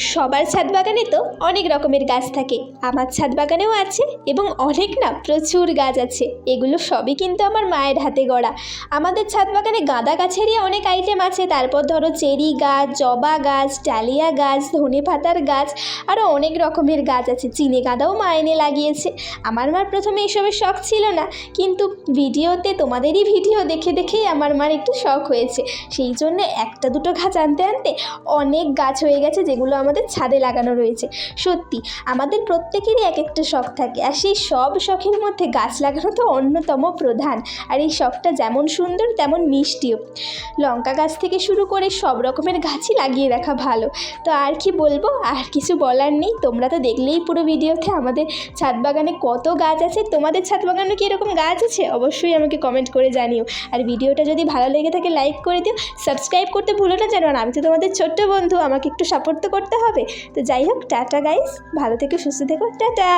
সবার ছাদ বাগানে তো অনেক রকমের গাছ থাকে, আমার ছাদ বাগানেও আছে এবং অনেক না প্রচুর গাছ আছে। এগুলো সবই কিন্তু আমার মায়ের হাতে গড়া। আমাদের ছাদ বাগানে গাঁদা গাছেরই অনেক আইটেম আছে, তারপর ধরো চেরি গাছ, জবা গাছ, ডালিয়া গাছ, ধনেপাতার গাছ, আরও অনেক রকমের গাছ আছে। চিনে গাঁদাও মা এনে লাগিয়েছে। আমার মার প্রথমে এসবের শখ ছিল না, কিন্তু ভিডিওতে তোমাদেরই ভিডিও দেখে দেখেই আমার মার একটু শখ হয়েছে। সেই জন্য একটা দুটো গাছ আনতে আনতে অনেক গাছ হয়ে গেছে, যেগুলো আমাদের ছাদে লাগানো রয়েছে। সত্যি আমাদের প্রত্যেকেরই এক একটা শখ থাকে, আর সেই সব শখের মধ্যে গাছ লাগানো তো অন্যতম প্রধান। আর এই শখটা যেমন সুন্দর তেমন মিষ্টিও। লঙ্কা গাছ থেকে শুরু করে সব রকমের গাছই লাগিয়ে রাখা ভালো। তো আর কি বলবো, আর কিছু বলার নেই। তোমরা তো দেখলেই পুরো ভিডিওতে আমাদের ছাদ বাগানে কত গাছ আছে। তোমাদের ছাদ বাগানে কি এরকম গাছ আছে? অবশ্যই আমাকে কমেন্ট করে জানিও। আর ভিডিওটা যদি ভালো লেগে থাকে লাইক করে দিও, সাবস্ক্রাইব করতে ভুলো না যেন। আর আমি তো তোমাদের ছোট্ট বন্ধু, আমাকে একটু সাপোর্ট তো করতে হবে। তো যাই হোক, টাটা গাইস, ভালো থেকো, সুস্থ থেকো, টাটা।